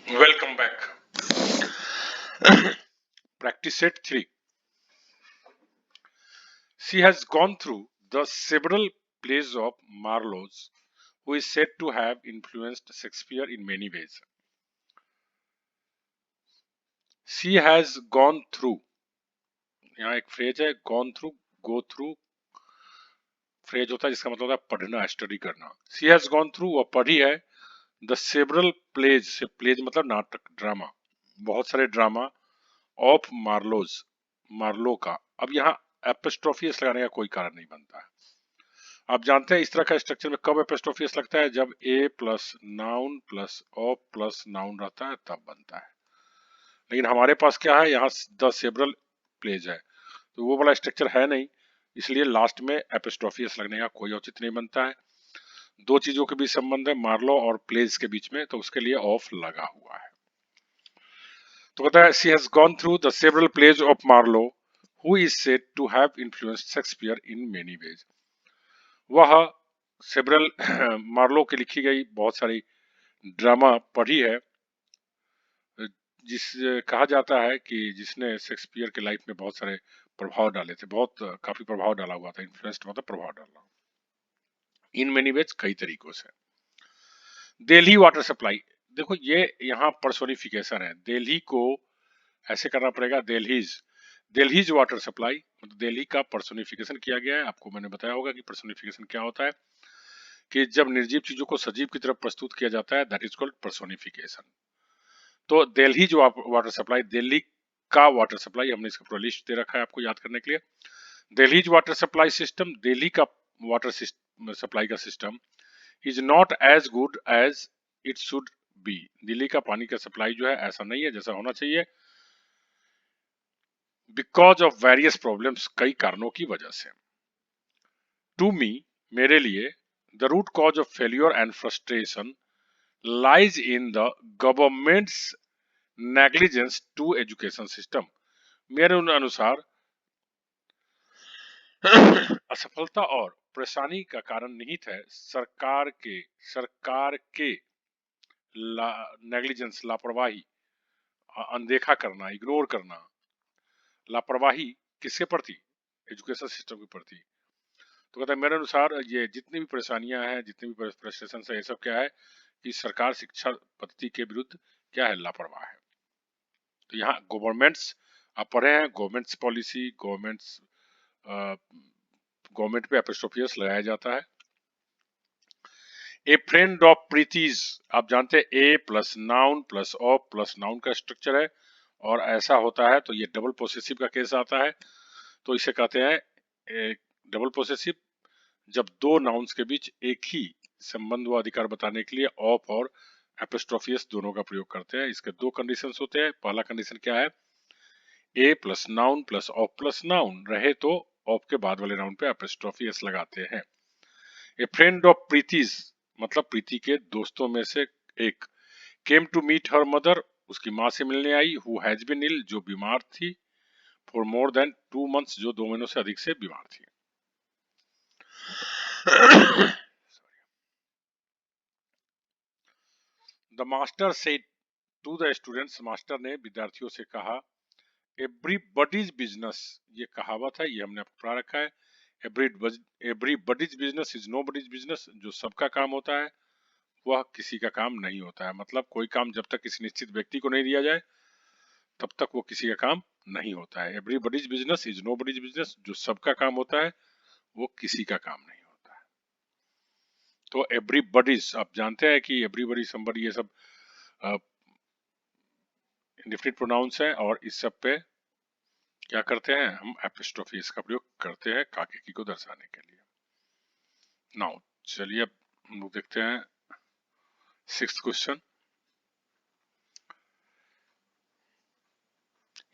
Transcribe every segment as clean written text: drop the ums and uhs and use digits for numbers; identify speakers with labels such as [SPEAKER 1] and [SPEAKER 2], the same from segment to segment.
[SPEAKER 1] Welcome back. Practice set 3. She has gone through the several plays of Marlowe's, who is said to have influenced Shakespeare in many ways. She has gone through. यहाँ एक phrase है gone through, go through phrase होता है जिसका मतलब होता है पढ़ना, स्टडी करना. She has gone through वह पढ़ी है the several plays. से plays मतलब नाटक, ड्रामा, बहुत सारे ड्रामा ऑफ मार्लोज, मार्लो का. अब यहाँ एपोस्ट्रोफी लगाने का कोई कारण नहीं बनता है. आप जानते हैं इस तरह का स्ट्रक्चर में कब एपोस्ट्रोफी लगता है, जब a plus noun plus of plus noun रहता है तब बनता है. लेकिन हमारे पास क्या है, यहाँ द सेवरल प्लेज है तो वो वाला स्ट्रक्चर है नहीं, इसलिए लास्ट में एपोस्ट्रोफी लगने का कोई औचित्य नहीं बनता है. दो चीजों के बीच संबंध है, मार्लो और प्लेज के बीच में, तो उसके लिए ऑफ लगा हुआ है. तो कहता है she has gone through the several plays of Marlowe who is said to have influenced Shakespeare in many ways. वह सेवरल मार्लो की लिखी गई बहुत सारी ड्रामा पढ़ी है, जिस कहा जाता है कि जिसने शेक्सपियर के लाइफ में बहुत सारे प्रभाव डाले थे, बहुत काफी प्रभाव डाला हुआ था. इन्फ्लुएंस्ड मतलब प्रभाव डालना. इन मेनी वेज, कई तरीकों से. दिल्ली वाटर सप्लाई, देखो ये यहाँ पर्सोनिफिकेशन है. दिल्ली को ऐसे करना पड़ेगा, दिल्लीज वाटर सप्लाई, मतलब दिल्ली का पर्सोनिफिकेशन किया गया है. आपको मैंने बताया होगा कि पर्सोनिफिकेशन क्या होता है, कि जब निर्जीव चीजों को सजीव की तरफ प्रस्तुत किया जाता है, दैट इज कॉल्ड पर्सोनिफिकेशन. तो दिल्ली जो वाटर सप्लाई, दिल्ली का वाटर सप्लाई, हमने इसका पूरा लिस्ट दे रखा है आपको याद करने के लिए. Delhi water supply system, Delhi का वाटर सप्लाई का system is not as good as it should be. Delhi का पानी का सप्लाई जो है ऐसा नहीं है जैसा होना चाहिए, बिकॉज ऑफ वेरियस प्रॉब्लम्स, कई कारणों की वजह से. टू मी, मेरे लिए, the root cause of failure and frustration lies in the government's negligence to education system. मेरे अनुसार असफलता और परेशानी का कारण निहित है सरकार के नेग्लिजेंस, लापरवाही, अनदेखा करना, इग्नोर करना. लापरवाही किसके प्रति? एजुकेशन सिस्टम के प्रति. तो कहता है मेरे अनुसार ये जितनी भी परेशानियां हैं, जितनी भी फ्रस्ट्रेशन है, ये सब क्या है कि सरकार शिक्षा पद्धति के विरुद्ध क्या है, लापरवाह है. तो यहाँ गवर्नमेंट्स, आप पढ़े हैं, गवर्नमेंट्स पॉलिसी, गवर्नमेंट पे एपोस्ट्रोफियस लगाया जाता है. ए फ्रेंड ऑफ प्रीतिज, आप जानते हैं a plus noun plus of plus noun का स्ट्रक्चर है, और ऐसा होता है तो ये डबल पोसेसिव का केस आता है. तो इसे कहते हैं डबल पोसेसिव, जब दो नाउन्स के बीच एक ही संबंध व अधिकार बताने के लिए ऑफ और एपोस्ट्रोफियस दोनों का प्रयोग करते हैं. इसके दो कंडीशंस होते हैं. पहला कंडीशन क्या है, a plus noun plus of plus noun रहे तो ऑफ के बाद वाले नाउन पे एपोस्ट्रोफी एस लगाते हैं. ए फ्रेंड ऑफ प्रीतिज मतलब प्रीति के दोस्तों में से एक, came to meet her mother, उसकी माँ से मिलने आई, हु हैज बीन इल, जो बीमार थी, फॉर मोर देन 2 months, जो 2 महीनों से अधिक से बीमार थी. The master said to the students, master ने विद्यार्थियों से कहा, एवरीबॉडीज बिजनेस, ये कहावत है, ये हमने आपको पढ़ा रखा है. एवरीबॉडीज बिजनेस इज नोबॉडीज बिजनेस, जो सबका काम होता है वह किसी का काम नहीं होता है. मतलब कोई काम जब तक किसी निश्चित व्यक्ति को नहीं दिया जाए तब तक वो किसी का काम नहीं होता है. एवरीबॉडीज बिजनेस इज नोबॉडीज बिजनेस, जो सबका काम होता है वो किसी का काम नहीं होता है. तो एवरीबॉडीज, आप जानते हैं कि एवरीबॉडी, समबडी, ये सब इंडेफिनिट प्रोनाउंस है, और इस सब पे क्या करते हैं हम, एपोस्ट्रोफी का प्रयोग करते हैं काकेकी को दर्शाने के लिए. नाउ चलिए अब हम लोग देखते हैं 6th question.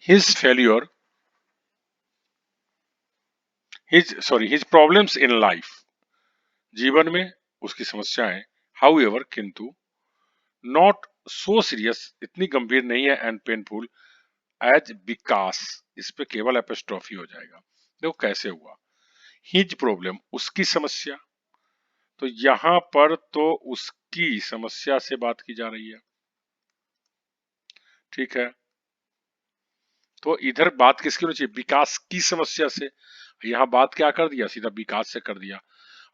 [SPEAKER 1] His failure, his problems in life, जीवन में उसकी समस्याएं, हाउ एवर, किंतु, नॉट सो सीरियस, इतनी गंभीर नहीं है, एंड पेनफुल एज विकास, इस पे केवल एपोस्ट्रोफी हो जाएगा. देखो कैसे हुआ, हिज प्रॉब्लम, उसकी समस्या, तो यहां पर तो उसकी समस्या से बात की जा रही है. ठीक है, तो इधर बात किसकी होनी चाहिए? विकास की समस्या से। यहाँ बात क्या कर दिया? सीधा विकास से कर दिया।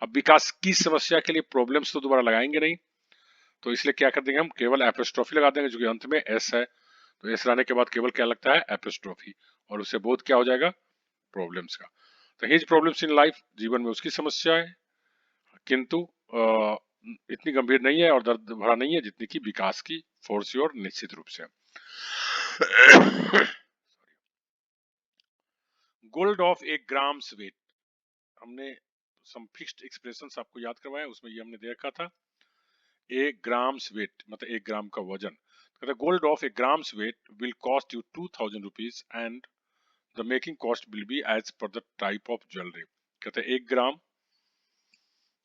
[SPEAKER 1] अब विकास की समस्या के लिए प्रॉब्लम्स तो दोबारा लगाएंगे नहीं, तो इसलिए क्या कर देंगे हम? केवल एपोस्ट्रोफी लगा देंगे, जो कि अंत में एस है। तो एस रहने के बाद केवल क्या लगता है? एपोस्ट्रोफी, और उससे बोध क्या हो जाएगा? प्रॉब्लम्स का। तो हिज प्रॉब्लम्स इन लाइफ, जीवन में उसकी समस्या है, किंतु इतनी गंभीर नहीं है और दर्द भरा नहीं है जितनी की विकास की, फॉर श्योर, निश्चित रूप से। गोल्ड ऑफ 1 ग्राम्स वेट, हमने सम फिक्स्ड एक्सप्रेशंस आपको याद करवाया, उसमें ये हमने देखा था 1 ग्राम्स वेट मतलब 1 ग्राम का वजन। कहते gold of 1 grams weight will cost you 2000 rupees and the making cost will be as per the type of jewellery. कहते 1 ग्राम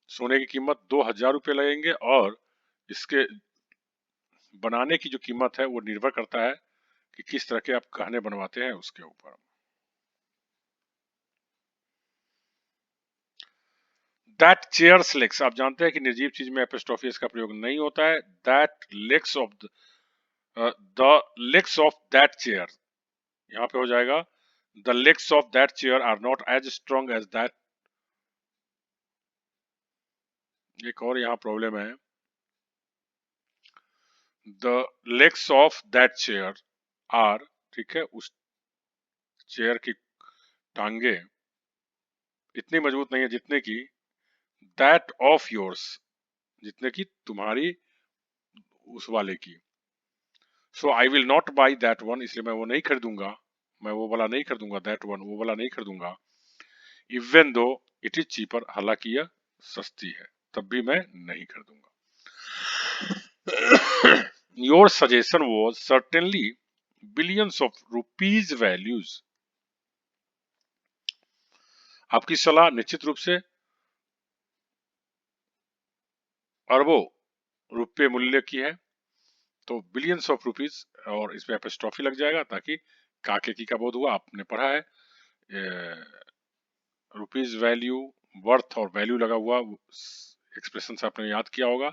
[SPEAKER 1] सोने की कीमत 2000 रुपये लगेंगे, और इसके बनाने की जो कीमत है वो निर्भर करता है कि किस तरह के आप गहने बनवाते हैं उसके ऊपर। दैट चेयर्स लेग्स, आप जानते हैं कि निर्जीव चीज में एपोस्ट्रोफी का प्रयोग नहीं होता है। That legs of the legs of that chair, यहाँ पे हो जाएगा the legs of that chair are not as strong as that. एक और यहाँ प्रॉब्लम है, the legs of that chair are, ठीक है, उस चेयर की टांगे इतनी मजबूत नहीं है जितने की दैट ऑफ योर्स, जितने की तुम्हारी उस वाले की। So I will not buy that one, इसलिए मैं वो नहीं खरीदूंगा, मैं वो वाला नहीं खरीदूंगा, दैट वन, वो वाला नहीं खरीदूंगा। Even though it is cheaper, हालांकि यह सस्ती है, तब भी मैं नहीं खरीदूंगा। Your suggestion was certainly billions of rupees values, आपकी सलाह निश्चित रूप से अरबों रुपये मूल्य की है, तो बिलियंस ऑफ रुपीज, और इसमें एपोस्ट्रोफी लग जाएगा ताकि काके की का बोध हुआ, आपने पढ़ा है रुपीज वैल्यू, वर्थ और वैल्यू लगा हुआ एक्सप्रेशन से आपने याद किया होगा।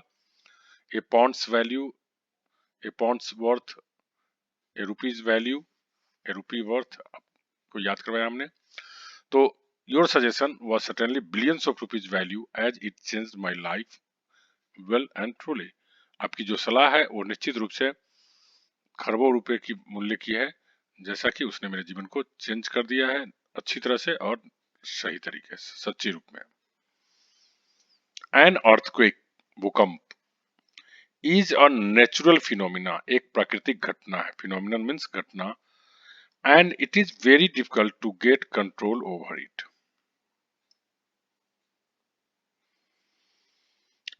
[SPEAKER 1] A pounds value, a pounds worth, a rupees value, a rupee worth, को याद करवाया हमने। तो your suggestion was certainly billions of rupees value as it changed my life well and truly, आपकी जो सलाह है वो निश्चित रूप से खरबों रुपए की मूल्य की है, जैसा कि उसने मेरे जीवन को चेंज कर दिया है अच्छी तरह से और सही तरीके से, सच्ची रूप में। एन अर्थक्वेक, भूकंप, इज अ नेचुरल फिनोमिना, एक प्राकृतिक घटना है, फिनोमिनन मीन्स घटना, and it is very difficult to get control over it.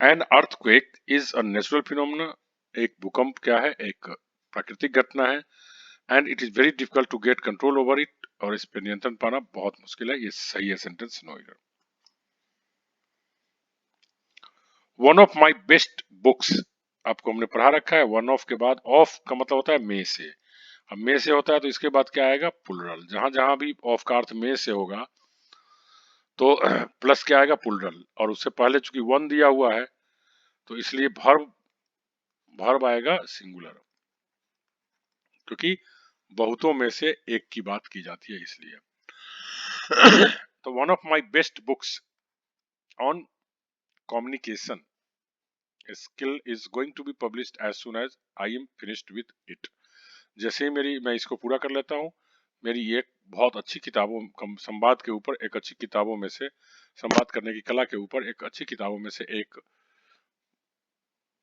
[SPEAKER 1] An earthquake is a natural phenomena, एक भूकंप क्या है? एक प्राकृतिक घटना है, and it is very difficult to get control over it, और इस पर नियंत्रण पाना बहुत मुश्किल है। ये सही है sentence, no error. One of my best books, आपको हमने पढ़ा रखा है, वन ऑफ के बाद ऑफ का मतलब होता है में से, अब में से होता है तो इसके बाद क्या आएगा? प्लुरल, जहां जहां भी ऑफ का अर्थ में से होगा तो प्लस क्या आएगा? प्लुरल, और उससे पहले चूंकि वन दिया हुआ है तो इसलिए वर्ब, वर्ब आएगा सिंगुलर, क्योंकि बहुतों में से एक की बात की जाती है इसलिए। तो one of my best books on communication skill is going to be published as soon as I am finished with it, जैसे ही मैं इसको पूरा कर लेता हूँ, मेरी एक बहुत अच्छी किताबों, संवाद के ऊपर एक अच्छी किताबों में से, संवाद करने की कला के ऊपर एक अच्छी किताबों में से एक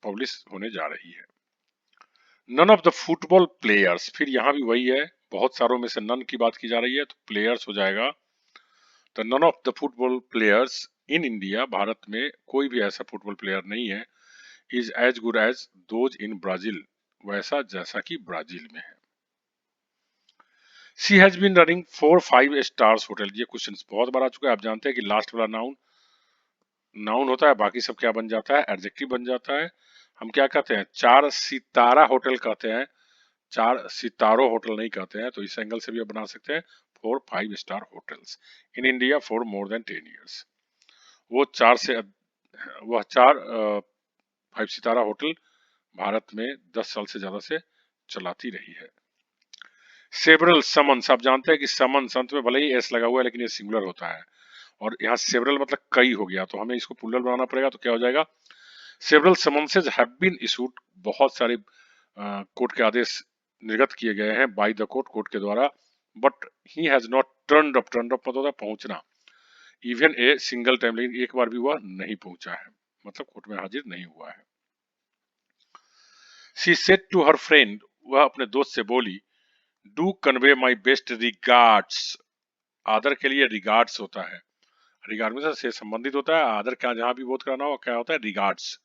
[SPEAKER 1] पब्लिश होने जा रही है। None of the football players, फिर यहाँ भी वही है, बहुत सारों में से नन की बात की जा रही है तो प्लेयर्स हो जाएगा। तो none of the football players in India, भारत में कोई भी ऐसा फुटबॉल प्लेयर नहीं है, is as good as those in Brazil, वैसा जैसा कि ब्राजील में है। She has been running 4-5 stars hotel, ये क्वेश्चन बहुत बार आ चुका है, आप जानते हैं कि लास्ट वाला नाउन नाउन होता है, बाकी सब क्या बन जाता है? एडजेक्टिव बन जाता है। हम क्या कहते हैं? 4 सितारा होटल कहते हैं, 4 सितारों होटल नहीं कहते हैं, तो इस एंगल से भी आप बना सकते हैं 4-5 star hotels in India for more then 10 years. वो 4 5 सितारा होटल भारत में 10 साल से ज्यादा से चलाती रही है। सेवरल समन्स, आप जानते हैं कि समन्स अंत में भले ही एस लगा हुआ है लेकिन ये सिंगुलर होता है, और यहाँ सेवरल मतलब कई हो गया, तो हमें इसको प्लूरल बनाना पड़ेगा, तो क्या हो जाएगा, सेवरल समन्सेज हैव बीन इशूड, बहुत सारे कोर्ट के आदेश निर्गत किए गए हैं बाय द कोर्ट, कोर्ट के द्वारा, but he has not turned up मतलब पहुंचना, इवन ए सिंगल टाइम, लेकिन एक बार भी वह नहीं पहुंचा है, मतलब कोर्ट में हाजिर नहीं हुआ है। She said to her friend, वह अपने दोस्त से बोली, do convey my best regards, आदर के लिए रिगार्ड्स होता है, रिगार्ड में से संबंधित होता है, आदर क्या जहां भी बोध कराना हो क्या होता है, रिगार्ड्स,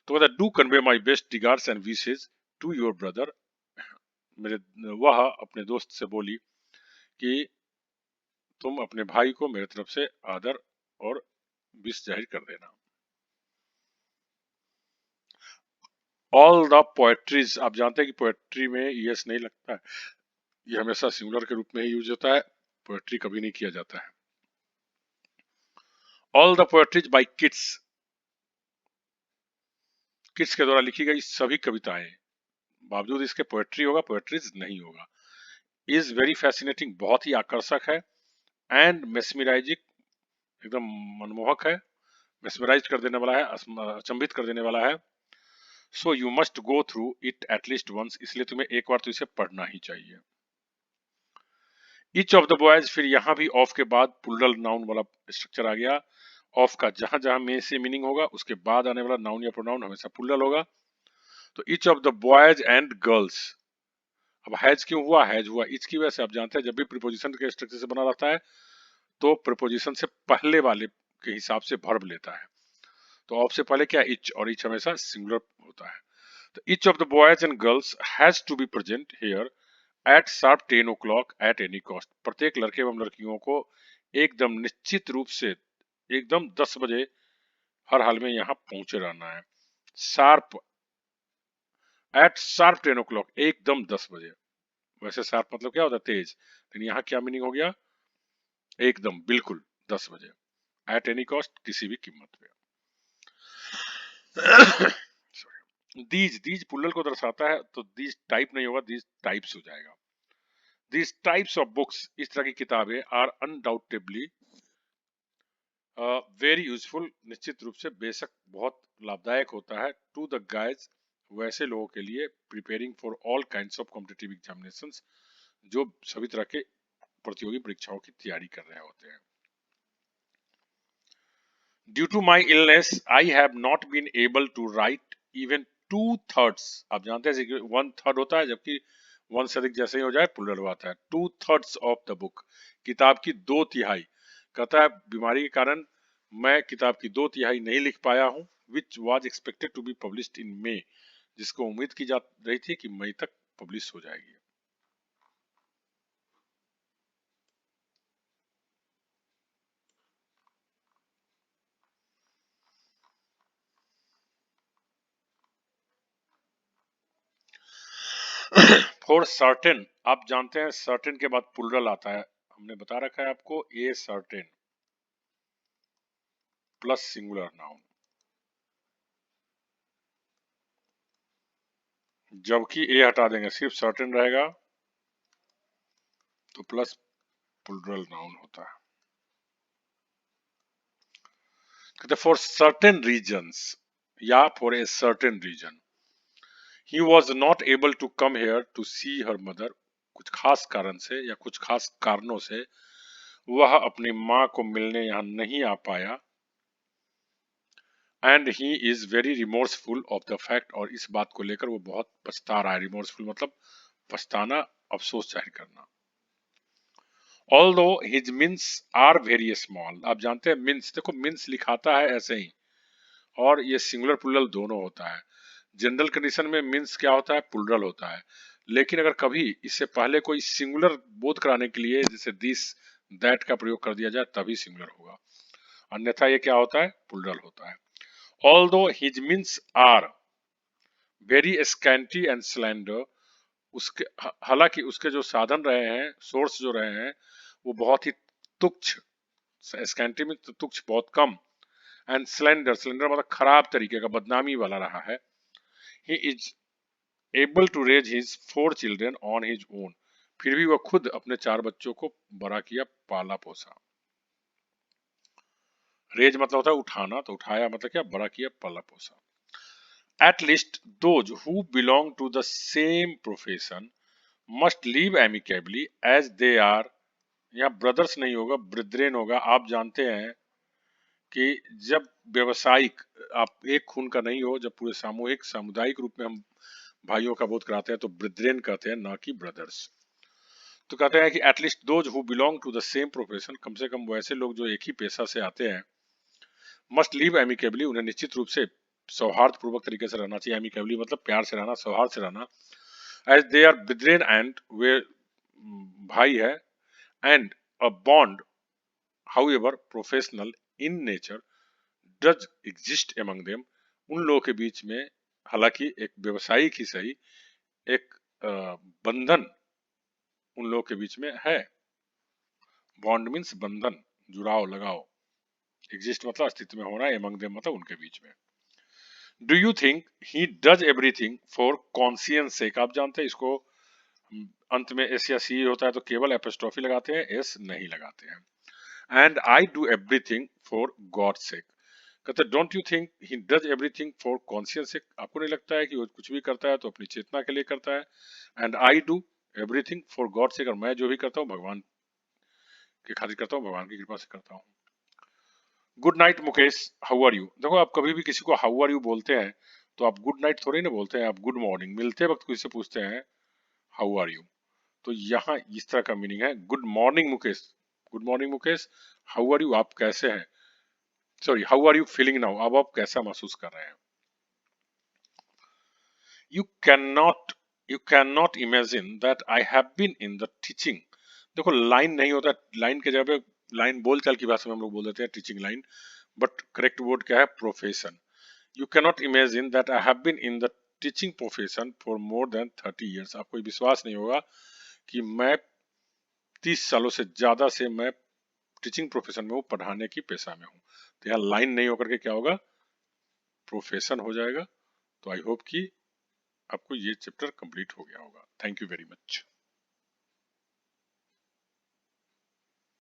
[SPEAKER 1] तो कहता है do convey my best regards and wishes to your brother, मेरे, वह अपने दोस्त से बोली कि तुम अपने भाई को मेरे तरफ से आदर और विश जाहिर कर देना। ऑल द पोएट्रीज, आप जानते हैं कि पोएट्री में यस नहीं लगता है, ये हमेशा सिंगुलर के रूप में ही यूज होता है, पोएट्री कभी नहीं किया जाता है। All the poetries by Keats, Keats के द्वारा लिखी गई सभी कविताएं, बावजूद इसके पोएट्री होगा, पोएट्रीज नहीं होगा। इज वेरी फैसिनेटिंग, बहुत ही आकर्षक है, एंड मेस्मराइजिंग, एकदम मनमोहक है, मेस्मराइज कर देने वाला है, अचंभित कर देने वाला है। So you must go through it at least once, इसलिए तुम्हें एक बार तो इसे पढ़ना ही चाहिए। ईच ऑफ द बॉयज, फिर यहाँ भी ऑफ के बाद प्लूरल नाउन वाला स्ट्रक्चर आ गया, ऑफ का जहां जहां में से मीनिंग होगा उसके बाद आने वाला नाउन या प्रोनाउन हमेशा प्लूरल होगा। तो each of the boys and girls, अब हैज क्यों हुआ, हैज हुआ इच की वजह से, आप जानते हैं जब भी प्रीपोजिशन के स्ट्रक्चर से बना रहता है तो प्रीपोजिशन से पहले वाले के हिसाब से वर्ब लेता है, तो ऑफ से पहले क्या, इच, और इच हमेशा सिंगुलर होता है। तो each of the boys and girls has to be present here at sharp 10 o'clock at any cost, प्रत्येक लड़के एवं लड़कियों को एकदम निश्चित रूप से एकदम 10 बजे हर हाल में यहाँ पहुंचे रहना है। शार्प, एट शार्प 10 o'clock, एकदम 10 बजे, वैसे शार्प मतलब क्या होता है, तेज, लेकिन यहाँ क्या मीनिंग हो गया, एकदम बिल्कुल 10 बजे, एट एनी कॉस्ट, किसी भी कीमत पे। दीज, दीज पुल्लल को दर्शाता है, तो दीज टाइप नहीं होगा, दीज टाइप्स हो जाएगा। दीज टाइप्स ऑफ बुक्स, इस तरह की किताबें, आर अनडाउटेबली वेरी यूजफुल, निश्चित रूप से बेशक बहुत लाभदायक होता है, टू द गाइज, वैसे लोगों के लिए, preparing for all kinds of competitive examinations, जो सभी तरह के प्रतियोगी परीक्षाओं की तैयारी कर रहे होते हैं। Due to my illness I have not been able to write even 2/3, आप जानते हैं 1/3 होता है, जबकि 1 से अधिक जैसे ही हो जाए प्लूरल होता है। 2/3 ऑफ द बुक, किताब की 2/3, कहता है बीमारी के कारण मैं किताब की 2/3 नहीं लिख पाया हूँ, which was expected to be published in May, जिसको उम्मीद की जा रही थी कि मई तक पब्लिश हो जाएगी। फॉर सर्टेन, आप जानते हैं सर्टेन के बाद प्लूरल आता है, हमने बता रखा है आपको, a certain plus singular noun, जबकि ए हटा देंगे सिर्फ सर्टेन रहेगा तो प्लस प्लूरल नाउन होता है। कहते फॉर सर्टेन रीजन्स, या for a certain reason, he was not able to come here to see her mother, कुछ खास कारण से या कुछ खास कारणों से वह अपनी माँ को मिलने यहाँ नहीं आ पाया, and he is very remorseful of the fact, और इस बात को लेकर वो बहुत पछता रहा है, रिमोर्सफुल मतलब पछताना, अफसोस जाहिर करना। Although his means are very small, आप जानते हैं मीन्स, देखो मीन्स लिखाता है ऐसे ही, और ये सिंगुलर प्लूरल दोनों होता है। जनरल कंडीशन में मीन्स क्या होता है, प्लूरल होता है, लेकिन अगर कभी इससे पहले कोई सिंगुलर बोध कराने के लिए जैसे दिस दैट का प्रयोग कर दिया जाए तभी सिंगुलर होगा, अन्यथा ये क्या होता है, प्लूरल होता है। Although his means are very scanty and slender, उसके हालांकि उसके जो साधन रहे हैं, सोर्स जो रहे हैं, वो बहुत ही तुच्छ, स्कैंटी में तो तुच्छ बहुत कम, एंड स्लेंडर, स्लेंडर मतलब खराब तरीके का, बदनामी वाला रहा है। He is able to raise his 4 children on his own, फिर भी वह खुद अपने 4 बच्चों को बड़ा किया, पाला पोसा। रेज मतलब होता है उठाना, तो उठाया मतलब क्या, बड़ा किया, पाला पोसा। At least those who belong to the same profession must live amicably as they are, यहाँ ब्रदर्स नहीं होगा, ब्रिद्रेन होगा। आप जानते हैं कि जब व्यवसायिक, आप एक खून का नहीं हो, जब पूरे सामूहिक सामुदायिक रूप में हम भाइयों का बोध कराते हैं तो ब्रिद्रेन कहते हैं, ना कि ब्रदर्स। तो कहते हैं कि at least those who belong to the same profession, कम से कम वैसे लोग जो एक ही पेशा से आते हैं, मस्ट लिव एमिकेबली, उन्हें निश्चित रूप से सौहार्द पूर्वक तरीके से रहना चाहिए। एमिकेबली मतलब प्यार से रहना, सौहार्द से रहना। एज दे आर ब्रिद्रेन एंड, वे भाई है, and a bond however professional in nature does exist among them, उन लोगों के बीच में हालांकि एक व्यवसायिक ही सही एक बंधन उन लोगों के बीच में है। बॉन्ड मीन्स बंधन, जुड़ाव, लगाव। एग्जिस्ट मतलब अस्तित्व में होना, एमंग देम मतलब उनके बीच में। Do you think he does everything for conscience sake, आप जानते हैं इसको अंत में एस या सी होता है तो केवल एपोस्ट्रोफी लगाते हैं, एस नहीं लगाते हैं। And I do everything for God sake, कहते don't you think he does everything for conscious sake, आपको नहीं लगता है कि वो कुछ भी करता है तो अपनी चेतना के लिए करता है। And I do everything for God सेक, और मैं जो भी करता हूँ भगवान के खातिर करता हूँ, भगवान की कृपा से करता हूँ। Good night Mukesh, how are you. देखो आप कभी भी किसी को हाउ आर यू बोलते हैं तो आप गुड नाइट थोड़ी ना बोलते हैं, आप गुड मॉर्निंग, मिलते वक्त किसी से पूछते हैं हाउ आर यू। तो यहाँ इस तरह का मीनिंग है, good morning Mukesh, good morning Mukesh, how are you, आप कैसे हैं, sorry how are you feeling now, अब आप कैसा महसूस कर रहे हैं। You can not imagine that I have been in the teaching, देखो लाइन नहीं होता, लाइन के जगह पे लाइन बोलचाल की भाषा में हम लोग बोल देते हैं teaching line, but correct word क्या है, profession. You can not imagine that I have been in the teaching profession for more than 30 years, आपको विश्वास नहीं होगा कि मैं 30 सालों से ज्यादा से मैं टीचिंग प्रोफेशन में हूँ, पढ़ाने की पेशा में हूँ। तो यहाँ लाइन नहीं होकर के क्या होगा, प्रोफेशन हो जाएगा। तो आई होप कि आपको ये चैप्टर कंप्लीट हो गया होगा। Thank you very much.